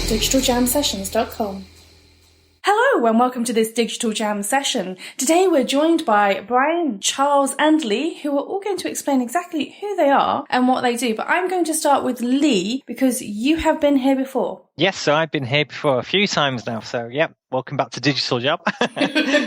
digitaljamsessions.com. Hello and welcome to this Digital Jam session. Today we're joined by Brian, Charles and Lee, who are all going to explain exactly who they are and what they do. But I'm going to start with Lee because you have been here before. Yes, so I've been here before a few times now. So, yep, welcome back to Digital Jam.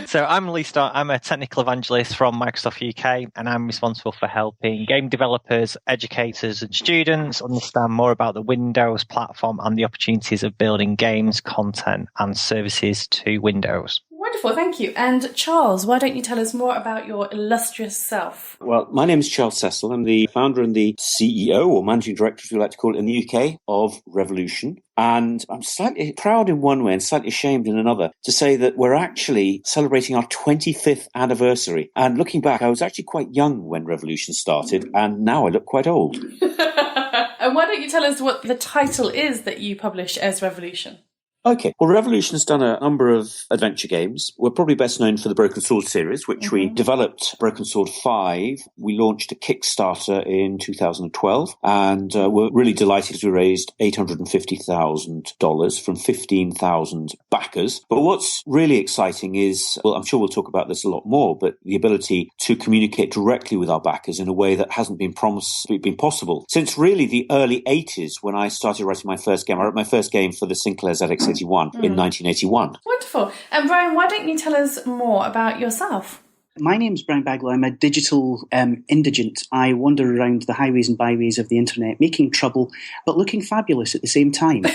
So I'm Lee Starr. I'm a technical evangelist from Microsoft UK, and I'm responsible for helping game developers, educators and students understand more about the Windows platform and the opportunities of building games, content and services to Windows. Wonderful, thank you. And Charles, why don't you tell us more about your illustrious self? Well, my name is Charles Cecil. I'm the founder and the CEO, or managing director, as we like to call it in the UK, of Revolution. And I'm slightly proud in one way and slightly ashamed in another to say that we're actually celebrating our 25th anniversary. And looking back, I was actually quite young when Revolution started, and now I look quite old. And why don't you tell us what the title is that you publish as Revolution? Okay, well, Revolution's done a number of adventure games. We're probably best known for the Broken Sword series, which we developed Broken Sword 5. We launched a Kickstarter in 2012, and we're really delighted because we raised $850,000 from 15,000 backers. But what's really exciting is, well, I'm sure we'll talk about this a lot more, but the ability to communicate directly with our backers in a way that hasn't been possible since really the early 80s when I started writing my first game. I wrote my first game for the Sinclair ZX81 in 1981. Wonderful. And Brian, why don't you tell us more about yourself? My name's Brent Bagley. I'm a digital indigent. I wander around the highways and byways of the internet, making trouble, but looking fabulous at the same time.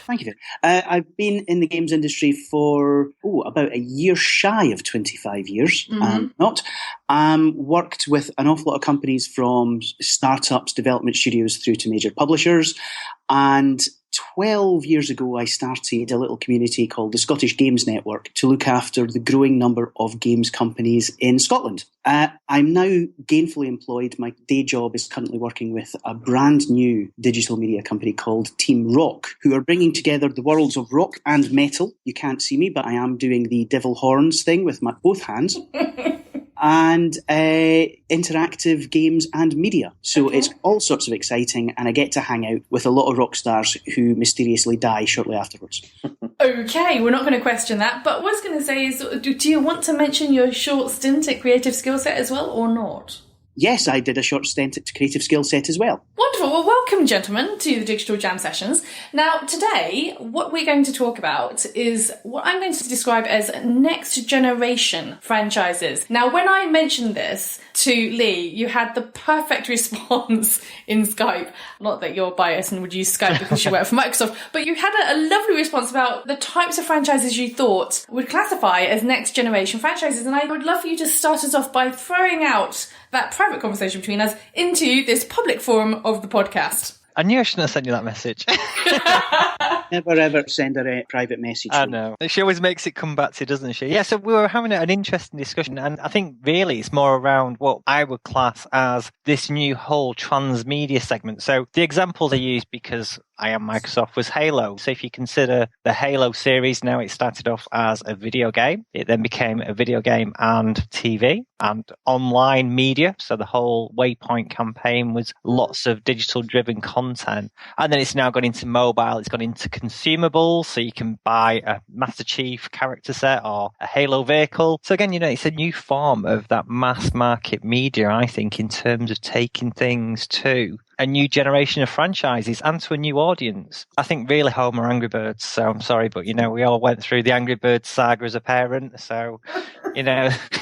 Thank you. I've been in the games industry for about a year shy of 25 years. Worked with an awful lot of companies from startups, development studios through to major publishers. And 12 years ago, I started a little community called the Scottish Games Network to look after the growing number of games companies in Scotland. I'm now gainfully employed. My day job is currently working with a brand new digital media company called Team Rock, who are bringing together the worlds of rock and metal. You can't see me, but I am doing the devil horns thing with my both hands. And interactive games and media. So It's all sorts of exciting, and I get to hang out with a lot of rock stars who mysteriously die shortly afterwards. Okay, we're not going to question that, but what I was going to say is, do you want to mention your short stint at Creative Skill Set as well, or not? Yes, I did a short stint at Creative Skill Set as well. Wonderful. Well, welcome, gentlemen, to the Digital Jam Sessions. Now, today, what we're going to talk about is what I'm going to describe as next generation franchises. Now, when I mentioned this to Lee, you had the perfect response in Skype. Not that you're biased and would use Skype because you work for Microsoft, but you had a lovely response about the types of franchises you thought would classify as next generation franchises. And I would love for you to start us off by throwing out that private conversation between us into this public forum of the podcast. I knew I shouldn't have sent you that message. Never ever send her a private message. I know. She always makes it come back to you, doesn't she? Yeah, so we were having an interesting discussion, and I think really it's more around what I would class as this new whole transmedia segment. So the example they used, because I am Microsoft, was Halo. So if you consider the Halo series, now it started off as a video game. It then became a video game and TV and online media. So the whole Waypoint campaign was lots of digital driven content. And then it's now gone into mobile. It's gone into consumables. So you can buy a Master Chief character set or a Halo vehicle. So again, it's a new form of that mass market media, I think, in terms of taking things to a new generation of franchises and to a new audience. I think really home are Angry Birds. So I'm sorry, but we all went through the Angry Birds saga as a parent. So, it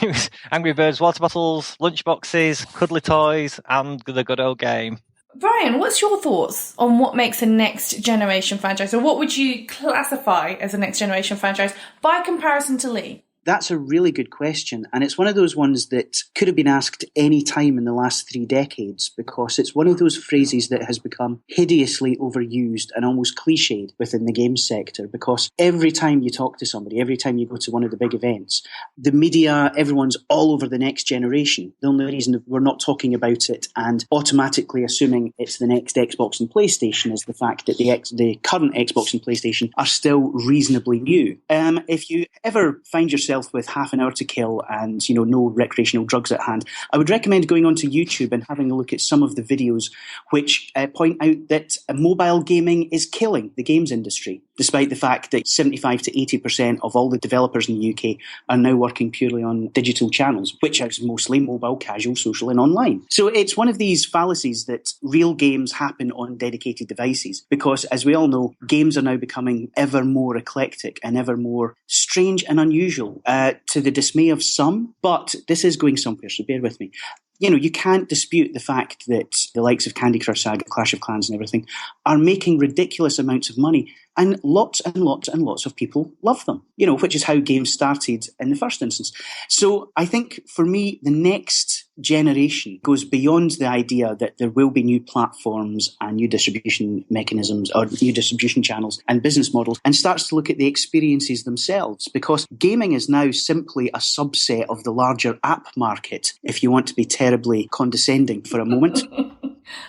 was Angry Birds, water bottles, lunchboxes, cuddly toys, and the good old game. Brian, what's your thoughts on what makes a next generation franchise? Or what would you classify as a next generation franchise by comparison to Lee? That's a really good question, and it's one of those ones that could have been asked any time in the last 3 decades, because it's one of those phrases that has become hideously overused and almost cliched within the games sector, because every time you talk to somebody, every time you go to one of the big events, the media, everyone's all over the next generation. The only reason we're not talking about it and automatically assuming it's the next Xbox and PlayStation is the fact that the current Xbox and PlayStation are still reasonably new. If you ever find yourself yourself with half an hour to kill and, no recreational drugs at hand, I would recommend going onto YouTube and having a look at some of the videos which point out that mobile gaming is killing the games industry, despite the fact that 75 to 80% of all the developers in the UK are now working purely on digital channels, which is mostly mobile, casual, social and online. So it's one of these fallacies that real games happen on dedicated devices, because as we all know, games are now becoming ever more eclectic and ever more strange and unusual, to the dismay of some. But this is going somewhere, so bear with me. You can't dispute the fact that the likes of Candy Crush Saga, Clash of Clans and everything are making ridiculous amounts of money. And lots and lots and lots of people love them, which is how games started in the first instance. So I think for me, the next generation goes beyond the idea that there will be new platforms and new distribution mechanisms or new distribution channels and business models, and starts to look at the experiences themselves, because gaming is now simply a subset of the larger app market, if you want to be terribly condescending for a moment.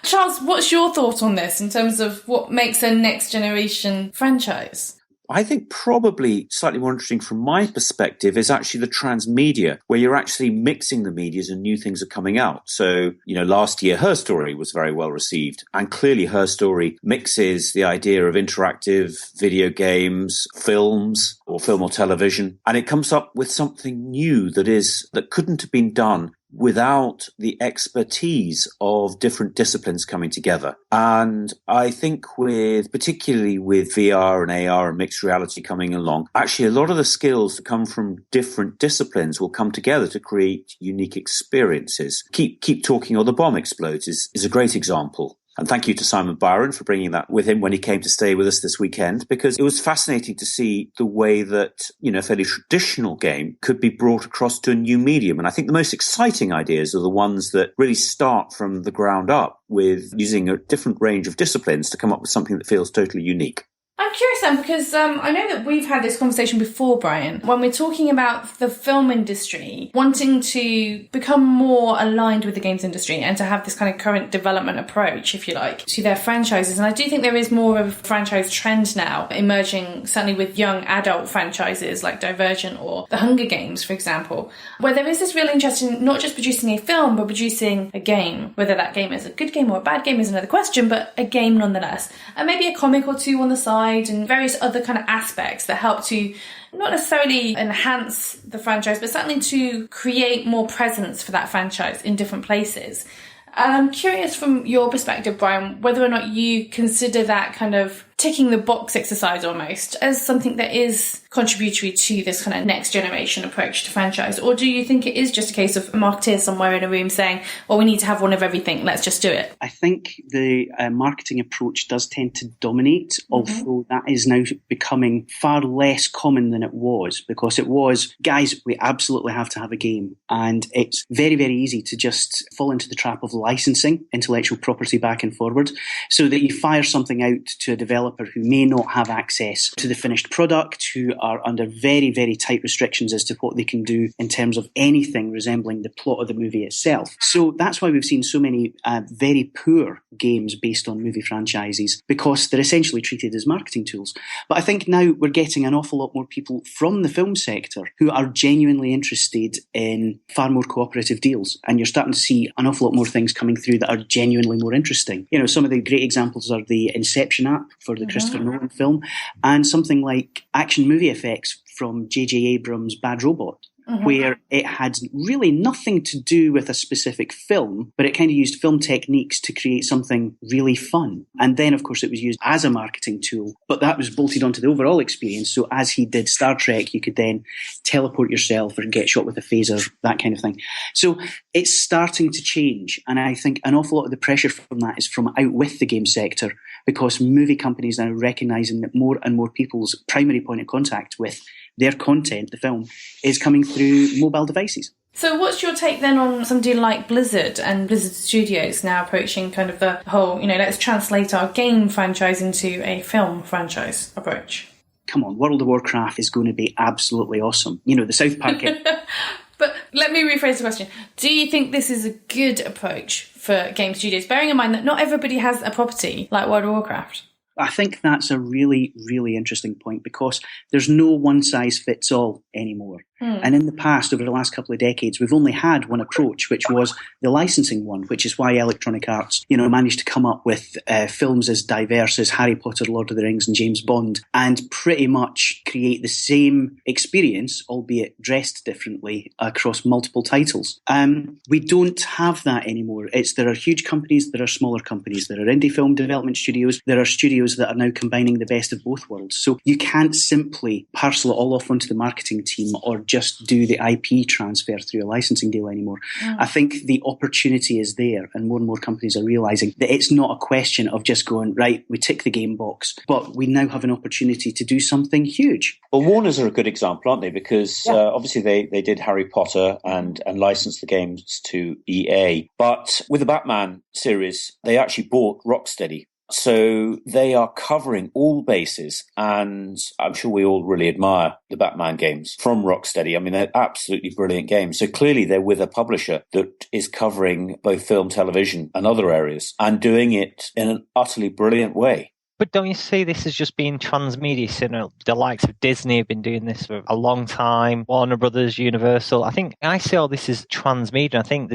Charles, what's your thought on this in terms of what makes a next generation franchise? I think probably slightly more interesting from my perspective is actually the transmedia, where you're actually mixing the medias and new things are coming out. So, last year, Her Story was very well received. And clearly Her Story mixes the idea of interactive video games, films, or film or television. And it comes up with something new that couldn't have been done without the expertise of different disciplines coming together. And I think particularly with VR and AR and mixed reality coming along, actually a lot of the skills that come from different disciplines will come together to create unique experiences. Keep Talking or The Bomb Explodes is a great example. And thank you to Simon Byron for bringing that with him when he came to stay with us this weekend, because it was fascinating to see the way that, a fairly traditional game could be brought across to a new medium. And I think the most exciting ideas are the ones that really start from the ground up with using a different range of disciplines to come up with something that feels totally unique. I'm curious then, because I know that we've had this conversation before, Brian, when we're talking about the film industry wanting to become more aligned with the games industry and to have this kind of current development approach, if you like, to their franchises. And I do think there is more of a franchise trend now emerging, certainly with young adult franchises like Divergent or The Hunger Games, for example, where there is this real interest in not just producing a film, but producing a game. Whether that game is a good game or a bad game is another question, but a game nonetheless. And maybe a comic or two on the side, and various other kind of aspects that help to not necessarily enhance the franchise, but certainly to create more presence for that franchise in different places. And I'm curious from your perspective, Brian, whether or not you consider that kind of ticking the box exercise almost as something that is contributory to this kind of next generation approach to franchise, or do you think it is just a case of a marketeer somewhere in a room saying, well, we need to have one of everything, let's just do it? I think the marketing approach does tend to dominate, although that is now becoming far less common than it was, because it was, guys, we absolutely have to have a game, and it's very, very easy to just fall into the trap of licensing intellectual property back and forward, so that you fire something out to a developer who may not have access to the finished product, who are under very, very tight restrictions as to what they can do in terms of anything resembling the plot of the movie itself. So that's why we've seen so many very poor games based on movie franchises, because they're essentially treated as marketing tools. But I think now we're getting an awful lot more people from the film sector who are genuinely interested in far more cooperative deals. And you're starting to see an awful lot more things coming through that are genuinely more interesting. Some of the great examples are the Inception app for the Christopher Nolan film, and something like action movie effects from J.J. Abrams' Bad Robot, where it had really nothing to do with a specific film, but it kind of used film techniques to create something really fun. And then, of course, it was used as a marketing tool, but that was bolted onto the overall experience. So as he did Star Trek, you could then teleport yourself or get shot with a phaser, that kind of thing. So it's starting to change. And I think an awful lot of the pressure from that is from out with the game sector, because movie companies are now recognizing that more and more people's primary point of contact with their content, the film, is coming through mobile devices. So what's your take then on somebody like Blizzard and Blizzard Studios now approaching kind of the whole, let's translate our game franchise into a film franchise approach? Come on, World of Warcraft is going to be absolutely awesome. The South Park... But let me rephrase the question. Do you think this is a good approach for game studios, bearing in mind that not everybody has a property like World of Warcraft? I think that's a really, really interesting point because there's no one size fits all anymore. And in the past, over the last couple of decades, we've only had one approach, which was the licensing one, which is why Electronic Arts, managed to come up with films as diverse as Harry Potter, Lord of the Rings and James Bond, and pretty much create the same experience, albeit dressed differently, across multiple titles. We don't have that anymore. There are huge companies, there are smaller companies, there are indie film development studios, there are studios that are now combining the best of both worlds. So you can't simply parcel it all off onto the marketing team or just do the IP transfer through a licensing deal anymore. I think the opportunity is there, and more companies are realising that it's not a question of just going, right, we tick the game box, but we now have an opportunity to do something huge. Well, Warners are a good example, aren't they? Because obviously they did Harry Potter and licensed the games to EA. But with the Batman series, they actually bought Rocksteady. So they are covering all bases, and I'm sure we all really admire the Batman games from Rocksteady. I mean, they're absolutely brilliant games. So clearly they're with a publisher that is covering both film, television and other areas and doing it in an utterly brilliant way. But don't you see this as just being transmedia? So, the likes of Disney have been doing this for a long time, Warner Brothers, Universal. I think I see all this as transmedia. I think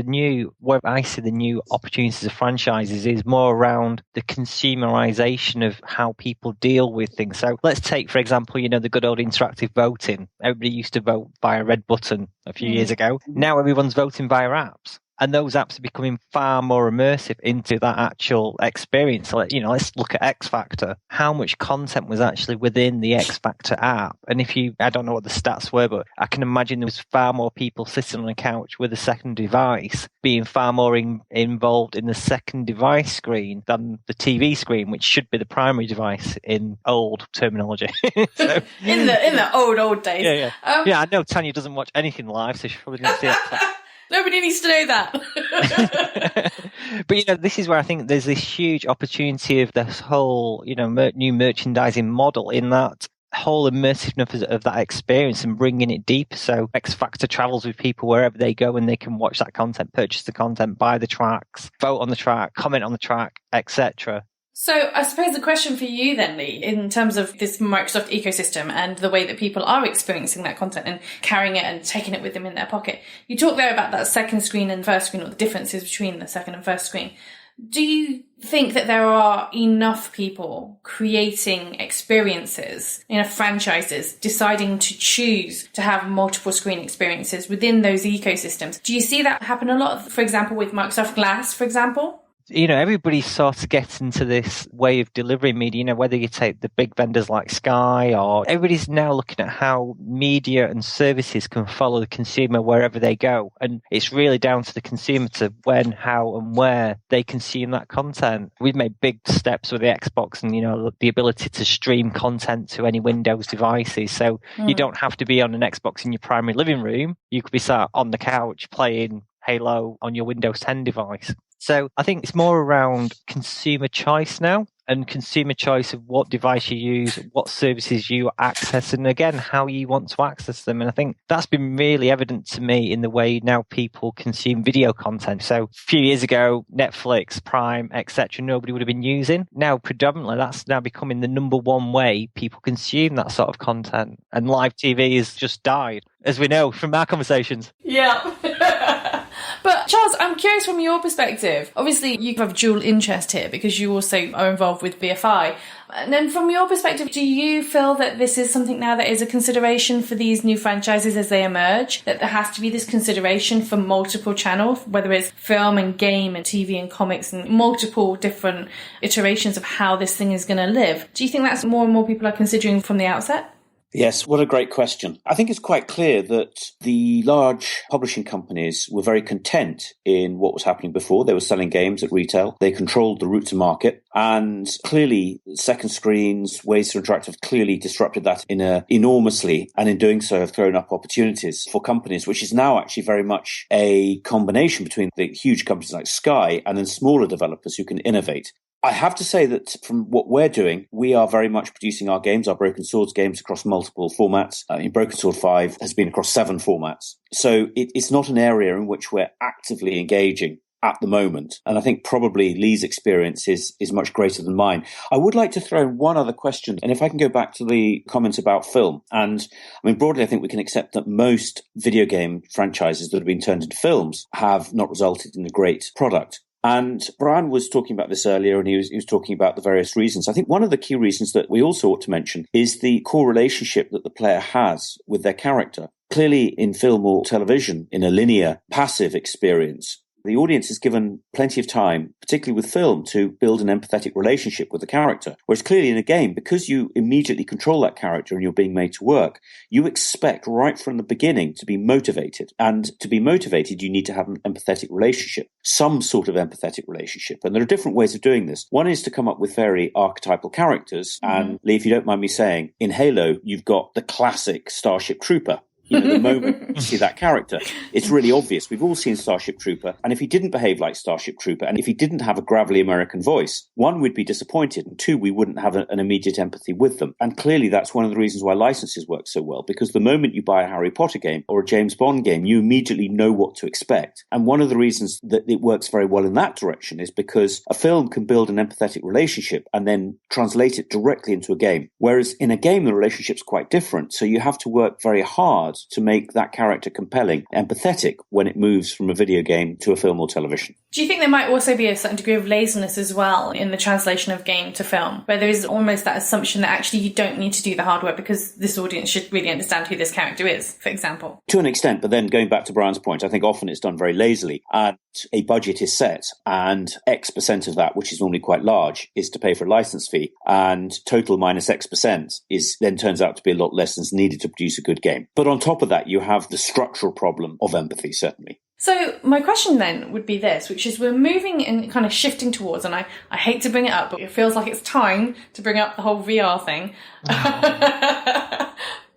where I see the new opportunities of franchises is more around the consumerization of how people deal with things. So let's take, for example, the good old interactive voting. Everybody used to vote via a red button a few years ago. Now everyone's voting via apps. And those apps are becoming far more immersive into that actual experience. So, let's look at X Factor. How much content was actually within the X Factor app? And I don't know what the stats were, but I can imagine there was far more people sitting on a couch with a second device, being far more involved in the second device screen than the TV screen, which should be the primary device in old terminology. So, in the old days. Yeah, I know Tanya doesn't watch anything live, so she probably didn't see it. Nobody needs to know that. But, this is where I think there's this huge opportunity of this whole, new merchandising model in that whole immersiveness of that experience and bringing it deeper. So X Factor travels with people wherever they go and they can watch that content, purchase the content, buy the tracks, vote on the track, comment on the track, etc. So I suppose the question for you then, Lee, in terms of this Microsoft ecosystem and the way that people are experiencing that content and carrying it and taking it with them in their pocket. You talked there about that second screen and first screen, or the differences between the second and first screen. Do you think that there are enough people creating experiences in franchises, deciding to choose to have multiple screen experiences within those ecosystems? Do you see that happen a lot, for example, with Microsoft Glass, for example? Everybody sort of gets into this way of delivering media, whether you take the big vendors like Sky, or everybody's now looking at how media and services can follow the consumer wherever they go. And it's really down to the consumer to when, how and where they consume that content. We've made big steps with the Xbox and, the ability to stream content to any Windows devices. So you don't have to be on an Xbox in your primary living room. You could be sat on the couch playing Halo on your Windows 10 device. So I think it's more around consumer choice now, and consumer choice of what device you use, what services you access, and again, how you want to access them. And I think that's been really evident to me in the way now people consume video content. So a few years ago, Netflix, Prime, etc., nobody would have been using. Now, predominantly, that's now becoming the number one way people consume that sort of content. And live TV has just died, as we know from our conversations. Yeah. But Charles, I'm curious from your perspective. Obviously, you have dual interest here because you also are involved with BFI. And then from your perspective, do you feel that this is something now that is a consideration for these new franchises as they emerge? That there has to be this consideration for multiple channels, whether it's film and game and TV and comics and multiple different iterations of how this thing is going to live? Do you think that's more and more people are considering from the outset? Yes, what a great question. I think it's quite clear that the large publishing companies were very content in what was happening before. They were selling games at retail. They controlled the route to market. And clearly, second screens, ways to interact have clearly disrupted that enormously. And in doing so, have thrown up opportunities for companies, which is now actually very much a combination between the huge companies like Sky and then smaller developers who can innovate. I have to say that from what we're doing, we are very much producing our games, our Broken Swords games, across multiple formats. Broken Sword 5 has been across 7 formats. So it's not an area in which we're actively engaging. at the moment. And I think probably Lee's experience is much greater than mine. I would like to throw in one other question. And if I can go back to the comments about film, and I mean, broadly, I think we can accept that most video game franchises that have been turned into films have not resulted in a great product. And Brian was talking about this earlier, and he was talking about the various reasons. I think one of the key reasons that we also ought to mention is the core relationship that the player has with their character. Clearly, in film or television, in a linear, passive experience, the audience is given plenty of time, particularly with film, to build an empathetic relationship with the character. Whereas clearly in a game, because you immediately control that character and you're being made to work, you expect right from the beginning to be motivated. And to be motivated, you need to have an empathetic relationship, some sort of empathetic relationship. And there are different ways of doing this. One is to come up with very archetypal characters. And Lee, if you don't mind me saying, in Halo, you've got the classic Starship Trooper. You know, the moment you see that character, it's really obvious. We've all seen Starship Trooper. And if he didn't behave like Starship Trooper, and if he didn't have a gravelly American voice, one, we'd be disappointed. And two, we wouldn't have an immediate empathy with them. And clearly that's one of the reasons why licenses work so well, because the moment you buy a Harry Potter game or a James Bond game, you immediately know what to expect. And one of the reasons that it works very well in that direction is because a film can build an empathetic relationship and then translate it directly into a game. Whereas in a game, the relationship's quite different. So you have to work very hard to make that character compelling, empathetic when it moves from a video game to a film or television. Do you think there might also be a certain degree of laziness as well in the translation of game to film, where there is almost that assumption that actually you don't need to do the hard work because this audience should really understand who this character is, for example? To an extent, but then going back to Brian's point, I think often it's done very lazily. And a budget is set, and X% of that, which is normally quite large, is to pay for a license fee, and total minus X% is then turns out to be a lot less than's needed to produce a good game. But on top of that, you have the structural problem of empathy, certainly. So my question then would be this, which is we're moving and kind of shifting towards, and I hate to bring it up, but it feels like it's time to bring up the whole VR thing.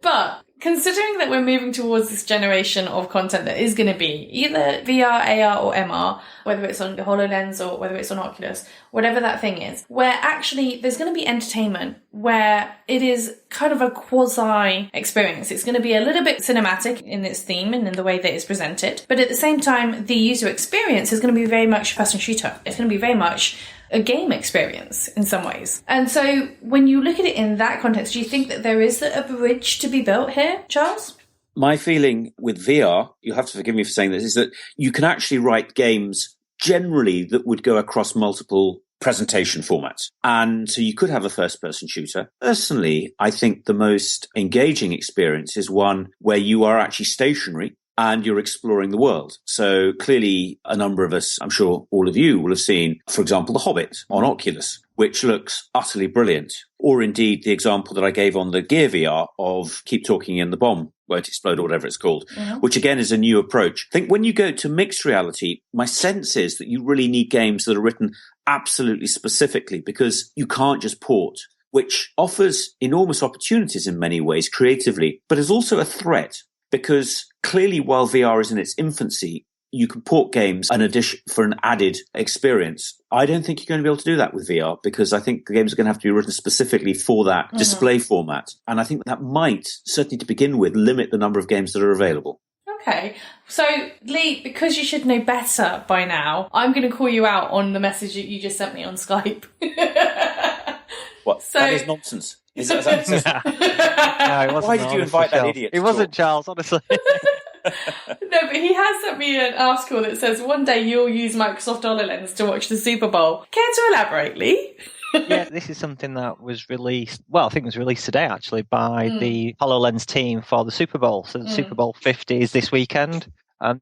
But considering that we're moving towards this generation of content that is going to be either VR, AR or MR, whether it's on the HoloLens or whether it's on Oculus, whatever that thing is, where actually there's going to be entertainment, where it is kind of a quasi experience. It's going to be a little bit cinematic in its theme and in the way that it's presented. But at the same time, the user experience is going to be very much a person shooter. It's going to be very much a game experience in some ways. And so when you look at it in that context, do you think that there is a bridge to be built here, Charles? My feeling with VR, you'll have to forgive me for saying this, is that you can actually write games generally that would go across multiple presentation formats. And so you could have a first-person shooter. Personally, I think the most engaging experience is one where you are actually stationary and you're exploring the world. So clearly a number of us, I'm sure all of you will have seen, for example, The Hobbit on Oculus, which looks utterly brilliant. Or indeed the example that I gave on the Gear VR of Keep Talking and the Bomb Won't Explode or whatever it's called, which again is a new approach. I think when you go to mixed reality, my sense is that you really need games that are written absolutely specifically because you can't just port, which offers enormous opportunities in many ways creatively, but is also a threat. Because clearly, while VR is in its infancy, you can port games for an added experience. I don't think you're going to be able to do that with VR because I think the games are going to have to be written specifically for that display format. And I think that might, certainly to begin with, limit the number of games that are available. Okay. So, Lee, because you should know better by now, I'm going to call you out on the message that you just sent me on Skype. What? So, that is nonsense. Is that No, it wasn't. Why did you invite that idiot? It wasn't Charles, honestly. No, but he has sent me an article that says one day you'll use Microsoft HoloLens to watch the Super Bowl. Care to elaborate, Lee? Yeah, this is something that was released, well, I think it was released today, actually, by the HoloLens team for the Super Bowl. So the Super Bowl 50 is this weekend.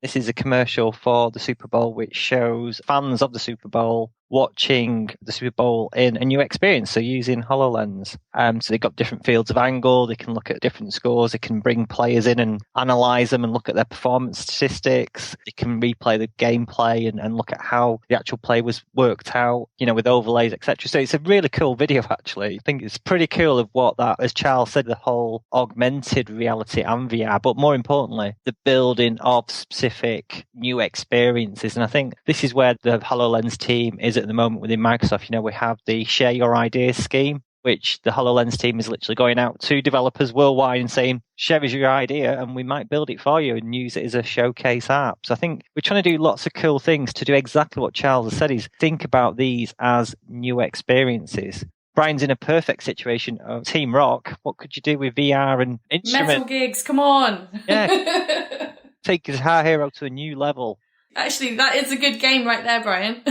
This is a commercial for the Super Bowl, which shows fans of the Super Bowl watching the Super Bowl in a new experience, so using HoloLens. So they've got different fields of angle, they can look at different scores, they can bring players in and analyse them and look at their performance statistics, they can replay the gameplay and look at how the actual play was worked out, you know, with overlays, etc. So it's a really cool video, actually. I think it's pretty cool of what that, as Charles said, the whole augmented reality and VR, but more importantly, the building of specific new experiences. And I think this is where the HoloLens team is at the moment within Microsoft. You know, we have the Share Your Ideas scheme, which the HoloLens team is literally going out to developers worldwide and saying, share us your idea and we might build it for you and use it as a showcase app. So I think we're trying to do lots of cool things to do exactly what Charles has said, is think about these as new experiences. Brian's in a perfect situation of Team Rock. What could you do with VR and instrument? Metal gigs, come on. Yeah. Take Guitar Hero to a new level. Actually, that is a good game right there, Brian.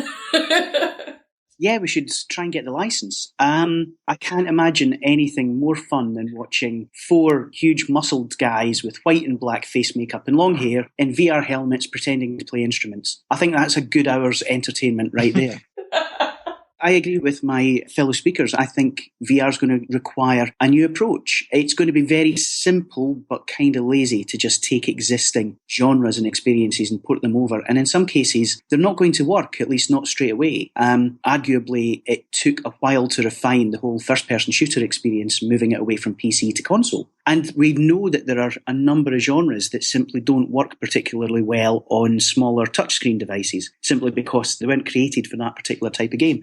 Yeah, we should try and get the license. I can't imagine anything more fun than watching 4 huge muscled guys with white and black face makeup and long hair in VR helmets pretending to play instruments. I think that's a good hour's entertainment right there. I agree with my fellow speakers. I think VR is going to require a new approach. It's going to be very simple but kind of lazy to just take existing genres and experiences and port them over. And in some cases, they're not going to work, at least not straight away. Arguably, it took a while to refine the whole first-person shooter experience, moving it away from PC to console. And we know that there are a number of genres that simply don't work particularly well on smaller touchscreen devices, simply because they weren't created for that particular type of game.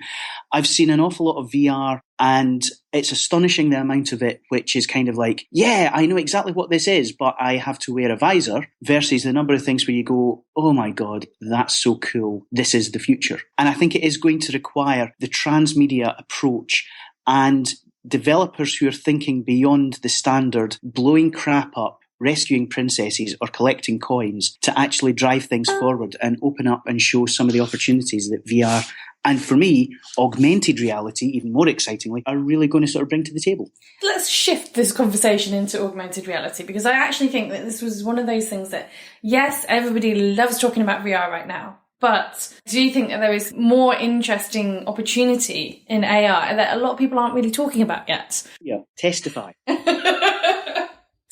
I've seen an awful lot of VR, and it's astonishing the amount of it which is kind of like, yeah, I know exactly what this is, but I have to wear a visor, versus the number of things where you go, oh my God, that's so cool. This is the future. And I think it is going to require the transmedia approach and developers who are thinking beyond the standard blowing crap up, rescuing princesses or collecting coins to actually drive things forward and open up and show some of the opportunities that VR and, for me, augmented reality, even more excitingly, are really going to sort of bring to the table. Let's shift this conversation into augmented reality, because I actually think that this was one of those things that, yes, everybody loves talking about VR right now. But do you think that there is more interesting opportunity in AR that a lot of people aren't really talking about yet? Yeah, testify.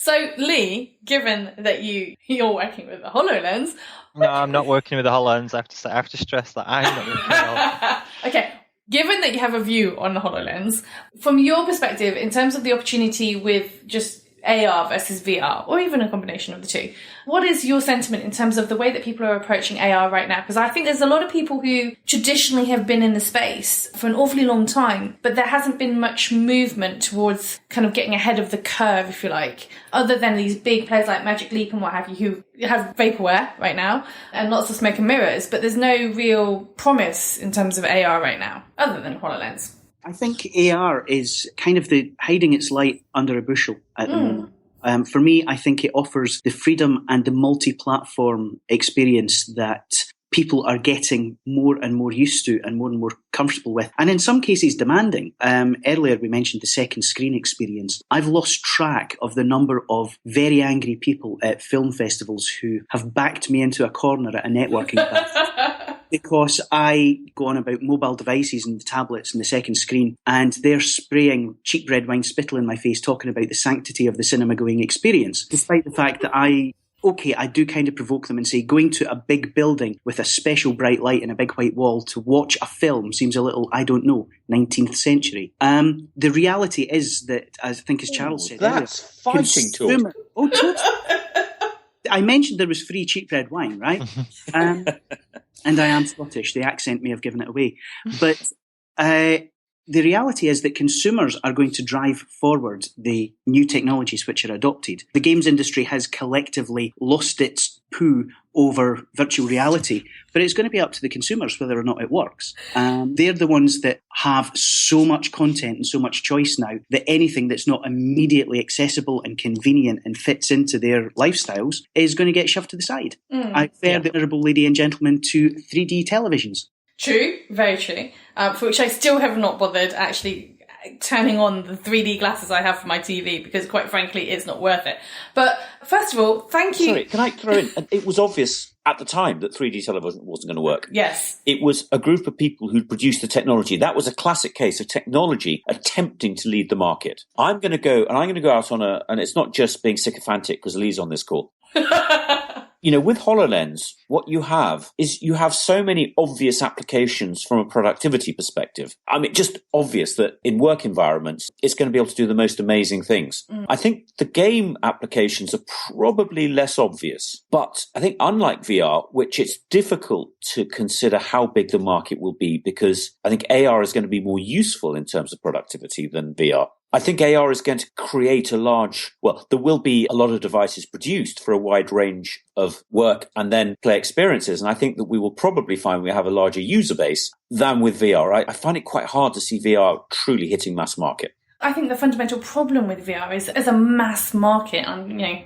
So, Lee, given that you're working with the HoloLens... No, I'm not working with the HoloLens. I have to stress that I'm not working with the HoloLens. Okay, given that you have a view on the HoloLens, from your perspective, in terms of the opportunity with just AR versus VR, or even a combination of the two, what is your sentiment in terms of the way that people are approaching AR right now? Because I think there's a lot of people who traditionally have been in the space for an awfully long time, but there hasn't been much movement towards kind of getting ahead of the curve, if you like, other than these big players like Magic Leap and what have you, who have vaporware right now and lots of smoke and mirrors, but there's no real promise in terms of AR right now, other than HoloLens. I think AR is kind of the hiding its light under a bushel at the moment. For me, I think it offers the freedom and the multi-platform experience that people are getting more and more used to and more comfortable with, and in some cases demanding. Earlier we mentioned the second screen experience. I've lost track of the number of very angry people at film festivals who have backed me into a corner at a networking event. Because I go on about mobile devices and the tablets and the second screen, and they're spraying cheap red wine spittle in my face, talking about the sanctity of the cinema-going experience, despite the fact that I do kind of provoke them and say going to a big building with a special bright light and a big white wall to watch a film seems a little, 19th century. The reality is that, I think as Charles said earlier... That's fighting talk. Oh, totally. I mentioned there was free cheap red wine, right? And I am Scottish. The accent may have given it away. But the reality is that consumers are going to drive forward the new technologies which are adopted. The games industry has collectively lost its poo over virtual reality, but it's going to be up to the consumers whether or not it works. They're the ones that have so much content and so much choice now that anything that's not immediately accessible and convenient and fits into their lifestyles is going to get shoved to the side. I refer the honourable lady and gentlemen to 3D televisions. True, very true. For which I still have not bothered actually turning on the 3D glasses I have for my TV, because quite frankly, it's not worth it. But first of all, thank you. Sorry, can I throw in? It was obvious at the time that 3D television wasn't going to work. Yes. It was a group of people who'd produced the technology. That was a classic case of technology attempting to lead the market. I'm going to go out on and it's not just being sycophantic because Lee's on this call. with HoloLens, what you have is you have so many obvious applications from a productivity perspective. I mean, just obvious that in work environments, it's going to be able to do the most amazing things. I think the game applications are probably less obvious, but I think unlike VR, which it's difficult to consider how big the market will be, because I think AR is going to be more useful in terms of productivity than VR. I think AR is going to create there will be a lot of devices produced for a wide range of work and then play experiences. And I think that we will probably find we have a larger user base than with VR. I find it quite hard to see VR truly hitting mass market. I think the fundamental problem with VR is as a mass market,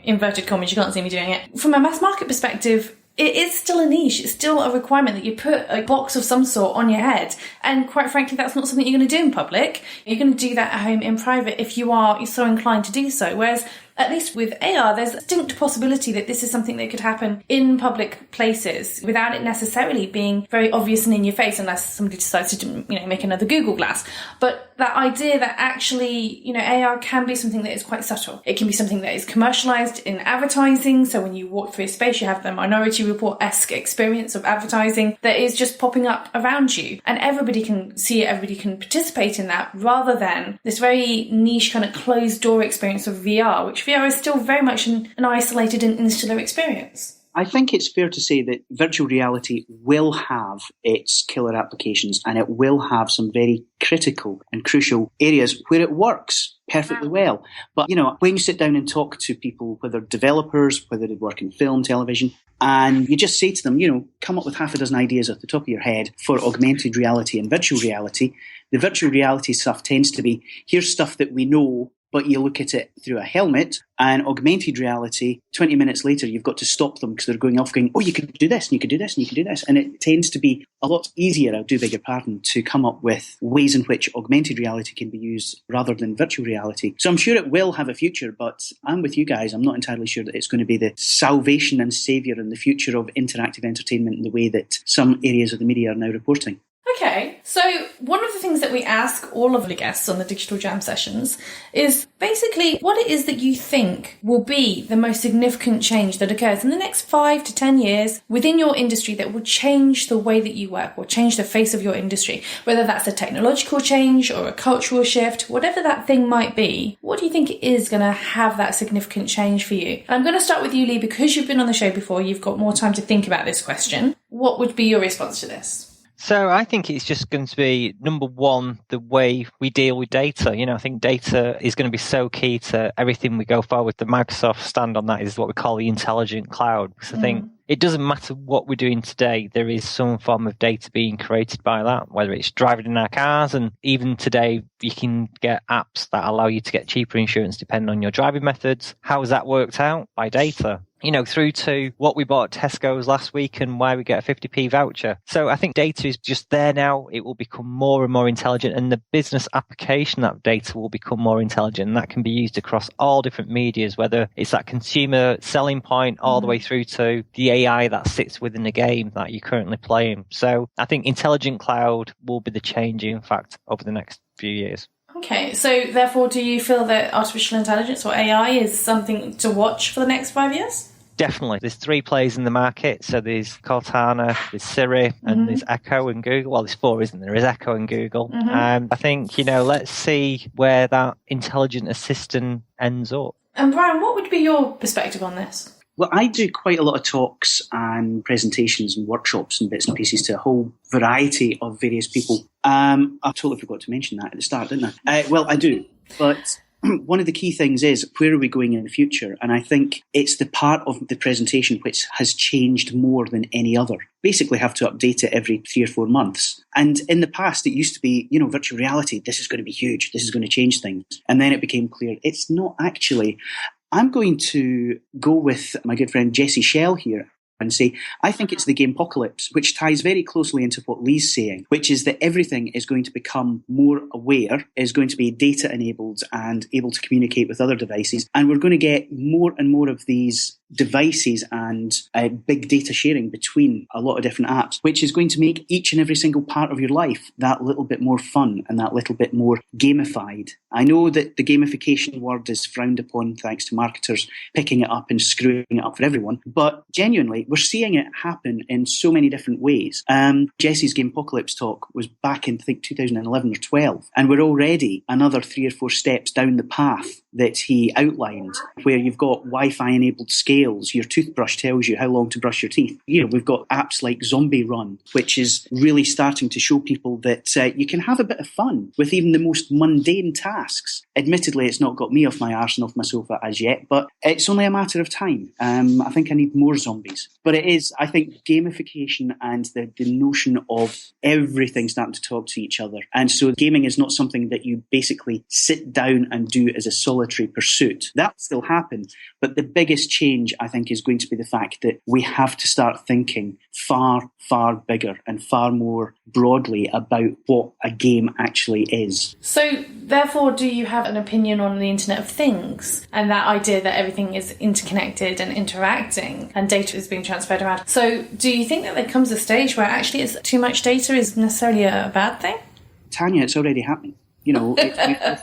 inverted commas, you can't see me doing it. From a mass market perspective, it is still a niche. It's still a requirement that you put a box of some sort on your head. And quite frankly, that's not something you're going to do in public. You're going to do that at home in private if you're so inclined to do so. Whereas at least with AR, there's a distinct possibility that this is something that could happen in public places without it necessarily being very obvious and in your face, unless somebody decides to, make another Google Glass. But that idea that actually, AR can be something that is quite subtle. It can be something that is commercialized in advertising. So when you walk through a space, you have the Minority Report-esque experience of advertising that is just popping up around you. And everybody can see it, everybody can participate in that, rather than this very niche kind of closed door experience of VR, which VR is still very much an isolated and insular experience. I think it's fair to say that virtual reality will have its killer applications, and it will have some very critical and crucial areas where it works perfectly well. But, when you sit down and talk to people, whether developers, whether they work in film, television, and you just say to them, come up with half a dozen ideas off the top of your head for augmented reality and virtual reality, the virtual reality stuff tends to be, here's stuff that we know, but you look at it through a helmet, and augmented reality, 20 minutes later, you've got to stop them because they're going off going, oh, you could do this, and you could do this, and you could do this. And it tends to be a lot easier, I do beg your pardon, to come up with ways in which augmented reality can be used rather than virtual reality. So I'm sure it will have a future, but I'm with you guys. I'm not entirely sure that it's going to be the salvation and saviour and the future of interactive entertainment in the way that some areas of the media are now reporting. Okay, so one of the things that we ask all of the guests on the Digital Jam sessions is basically what it is that you think will be the most significant change that occurs in the next 5 to 10 years within your industry that will change the way that you work or change the face of your industry, whether that's a technological change or a cultural shift, whatever that thing might be. What do you think is going to have that significant change for you? And I'm going to start with you, Lee, because you've been on the show before, you've got more time to think about this question. What would be your response to this? So I think it's just going to be, number one, the way we deal with data. I think data is going to be so key to everything we go forward. The Microsoft stand on that is what we call the intelligent cloud. Because I think it doesn't matter what we're doing today, there is some form of data being created by that, whether it's driving in our cars. And even today, you can get apps that allow you to get cheaper insurance depending on your driving methods. How has that worked out? By data. Through to what we bought at Tesco's last week and why we get a 50p voucher. So I think data is just there now. It will become more and more intelligent, and the business application of data will become more intelligent. And that can be used across all different medias, whether it's that consumer selling point all the way through to the AI that sits within the game that you're currently playing. So I think intelligent cloud will be the changing fact over the next few years. Okay, so therefore, do you feel that artificial intelligence or AI is something to watch for the next 5 years? Definitely. There's 3 players in the market. So there's Cortana, there's Siri, and there's Echo and Google. Well, there's 4, isn't there? There's Echo and Google. I think, let's see where that intelligent assistant ends up. And Brian, what would be your perspective on this? Well, I do quite a lot of talks and presentations and workshops and bits and pieces to a whole variety of various people. I totally forgot to mention that at the start, didn't I? Well, I do. But one of the key things is, where are we going in the future? And I think it's the part of the presentation which has changed more than any other. Basically have to update it every 3 or 4 months. And in the past, it used to be, virtual reality, this is going to be huge, this is going to change things. And then it became clear it's not actually. I'm going to go with my good friend Jesse Shell here and say, I think it's the gamepocalypse, which ties very closely into what Lee's saying, which is that everything is going to become more aware, is going to be data enabled and able to communicate with other devices. And we're going to get more and more of these devices and big data sharing between a lot of different apps, which is going to make each and every single part of your life that little bit more fun and that little bit more gamified. I know that the gamification word is frowned upon thanks to marketers picking it up and screwing it up for everyone, but genuinely, we're seeing it happen in so many different ways. Jesse's Gamepocalypse talk was back in, I think, 2011 or 12, and we're already another 3 or 4 steps down the path that he outlined, where you've got Wi-Fi enabled scales, your toothbrush tells you how long to brush your teeth. We've got apps like Zombie Run, which is really starting to show people that you can have a bit of fun with even the most mundane tasks. Admittedly, it's not got me off my arse and off my sofa as yet, but it's only a matter of time. I think I need more zombies. But it is, I think, gamification and the notion of everything starting to talk to each other. And so gaming is not something that you basically sit down and do as a solitary pursuit. That will still happen. But the biggest change, I think, is going to be the fact that we have to start thinking far, far bigger and far more broadly about what a game actually is. So, therefore, do you have an opinion on the Internet of Things and that idea that everything is interconnected and interacting and data is being transferred around? So, do you think that there comes a stage where actually too much data is necessarily a bad thing? Tanya, it's already happening. You're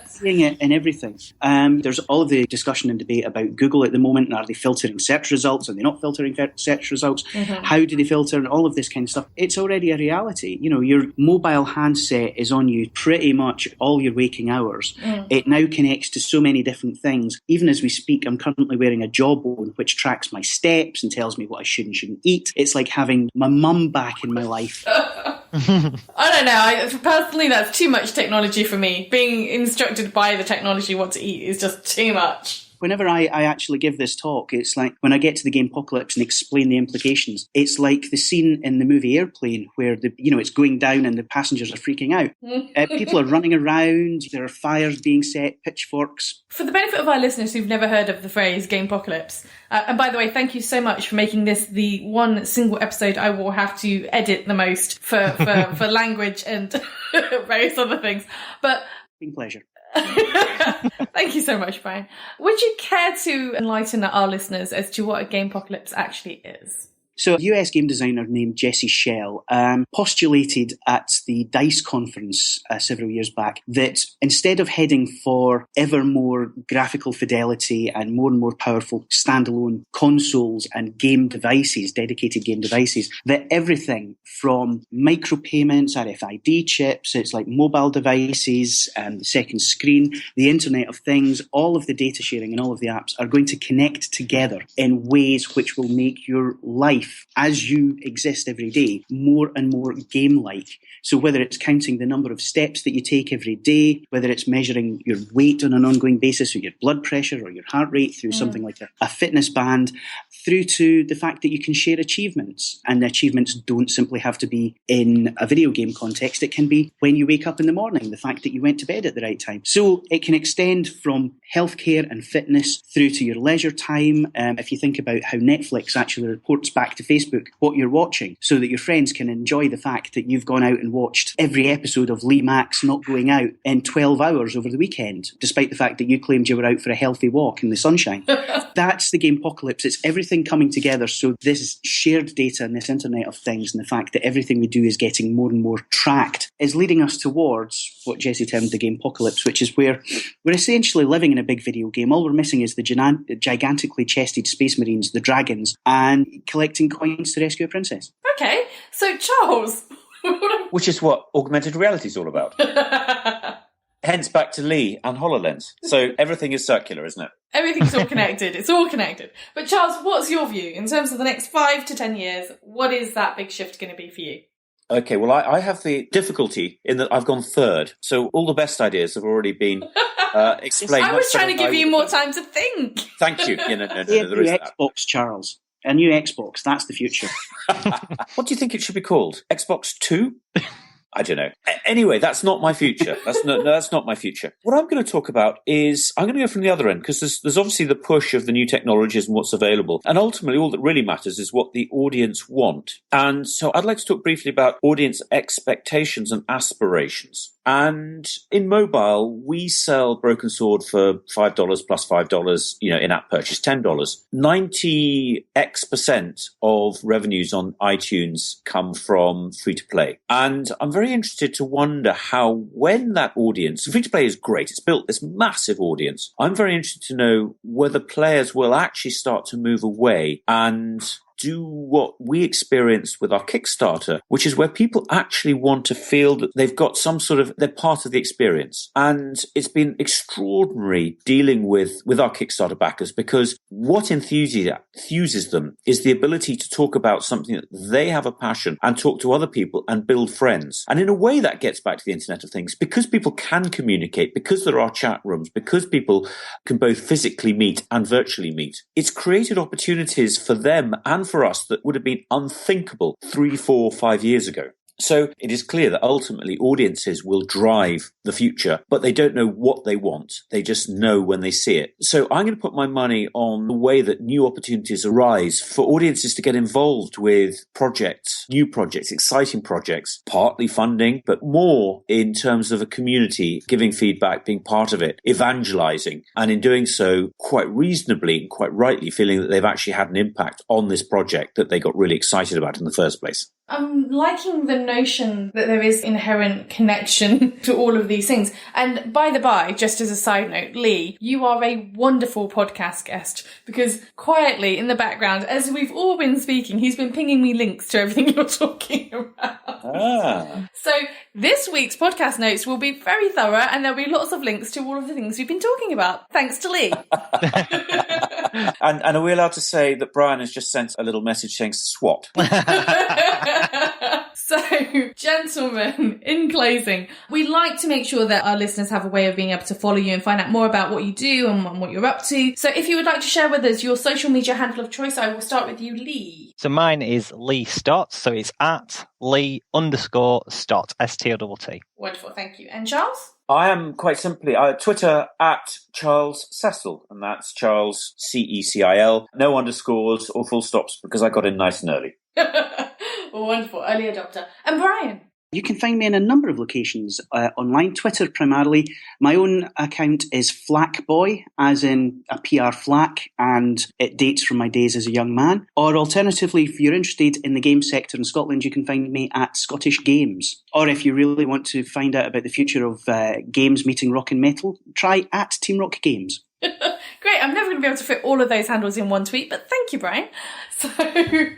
seeing it in everything. There's all of the discussion and debate about Google at the moment, and are they filtering search results? Are they not filtering search results? Mm-hmm. How do they filter? And all of this kind of stuff. It's already a reality. Your mobile handset is on you pretty much all your waking hours. Mm. It now connects to so many different things. Even as we speak, I'm currently wearing a Jawbone, which tracks my steps and tells me what I should and shouldn't eat. It's like having my mum back in my life. I don't know. Personally, that's too much technology for me. Being instructed by the technology what to eat is just too much. Whenever I actually give this talk, it's like when I get to the Gamepocalypse and explain the implications, it's like the scene in the movie Airplane where it's going down and the passengers are freaking out. People are running around, there are fires being set, pitchforks. For the benefit of our listeners who've never heard of the phrase Gamepocalypse, and by the way, thank you so much for making this the one single episode I will have to edit the most for language and various other things. But been pleasure. Thank you so much, Brian. Would you care to enlighten our listeners as to what a Gamepocalypse actually is? So a US game designer named Jesse Schell postulated at the DICE conference several years back that instead of heading for ever more graphical fidelity and more powerful standalone consoles and game devices, dedicated game devices, that everything from micropayments, RFID chips, it's like mobile devices, the second screen, the Internet of Things, all of the data sharing and all of the apps are going to connect together in ways which will make your life as you exist every day more and more game-like. So whether it's counting the number of steps that you take every day, whether it's measuring your weight on an ongoing basis or your blood pressure or your heart rate through something like a fitness band, through to the fact that you can share achievements. And the achievements don't simply have to be in a video game context. It can be when you wake up in the morning, the fact that you went to bed at the right time. So it can extend from healthcare and fitness through to your leisure time. If you think about how Netflix actually reports back to Facebook what you're watching so that your friends can enjoy the fact that you've gone out and watched every episode of Lee Max Not Going Out in 12 hours over the weekend, despite the fact that you claimed you were out for a healthy walk in the sunshine. That's the Gamepocalypse. It's everything coming together. So this shared data and this Internet of Things and the fact that everything we do is getting more and more tracked is leading us towards what Jesse termed the Gamepocalypse, which is where we're essentially living in a big video game. All we're missing is the gigantically chested space marines, the dragons, and collecting coins to rescue a princess. Okay, so Charles... Which is what augmented reality is all about. Hence back to Lee and HoloLens. So everything is circular, isn't it? Everything's all connected. It's all connected. But Charles, what's your view in terms of the next 5 to 10 years? What is that big shift going to be for you? Okay, well, I have the difficulty in that I've gone third. So all the best ideas have already been explained. I was trying to give you more time to think. Thank you. No, there is that. Xbox, Charles. A new Xbox, that's the future. What do you think it should be called? Xbox 2? I don't know. Anyway, that's not my future. That's not my future. What I'm going to talk about is I'm going to go from the other end, because there's obviously the push of the new technologies and what's available. And ultimately, all that really matters is what the audience want. And so I'd like to talk briefly about audience expectations and aspirations. And in mobile, we sell Broken Sword for $5 plus $5, in-app purchase, $10. 90% of revenues on iTunes come from free-to-play. And I'm very interested to wonder how, when that audience, free-to-play is great, it's built this massive audience. I'm very interested to know whether players will actually start to move away and do what we experienced with our Kickstarter, which is where people actually want to feel that they've got some sort of, they're part of the experience. And it's been extraordinary dealing with our Kickstarter backers, because what enthuses them is the ability to talk about something that they have a passion and talk to other people and build friends. And in a way that gets back to the Internet of Things, because people can communicate, because there are chat rooms, because people can both physically meet and virtually meet. It's created opportunities for them and for us that would have been unthinkable 3, 4, 5 years ago. So it is clear that ultimately audiences will drive the future, but they don't know what they want. They just know when they see it. So I'm going to put my money on the way that new opportunities arise for audiences to get involved with projects, new projects, exciting projects, partly funding, but more in terms of a community, giving feedback, being part of it, evangelizing, and in doing so quite reasonably and quite rightly feeling that they've actually had an impact on this project that they got really excited about in the first place. I'm liking the notion that there is inherent connection to all of these things. And by the by, just as a side note, Lee, you are a wonderful podcast guest, because quietly in the background, as we've all been speaking, he's been pinging me links to everything you're talking about. So this week's podcast notes will be very thorough, and there'll be lots of links to all of the things we've been talking about. Thanks to Lee. And are we allowed to say that Brian has just sent a little message saying SWAT? So, gentlemen, in closing, we like to make sure that our listeners have a way of being able to follow you and find out more about what you do and what you're up to. So if you would like to share with us your social media handle of choice, I will start with you, Lee. So mine is Lee Stott, so it's at Lee_Stott, STOTT. Wonderful, thank you. And Charles? I am quite simply Twitter at Charles Cecil, and that's Charles Cecil. No underscores or full stops, because I got in nice and early. Wonderful, early adopter. And Brian? You can find me in a number of locations, online, Twitter primarily. My own account is Flackboy, as in a PR flack, and it dates from my days as a young man. Or alternatively, if you're interested in the game sector in Scotland, you can find me at Scottish Games. Or if you really want to find out about the future of games meeting rock and metal, try at Team Rock Games. Great, I'm never going to be able to fit all of those handles in one tweet, but thank you, Brian.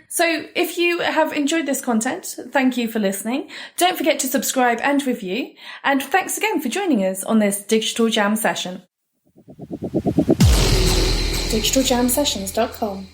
So if you have enjoyed this content, thank you for listening. Don't forget to subscribe and review. And thanks again for joining us on this Digital Jam session. digitaljamsessions.com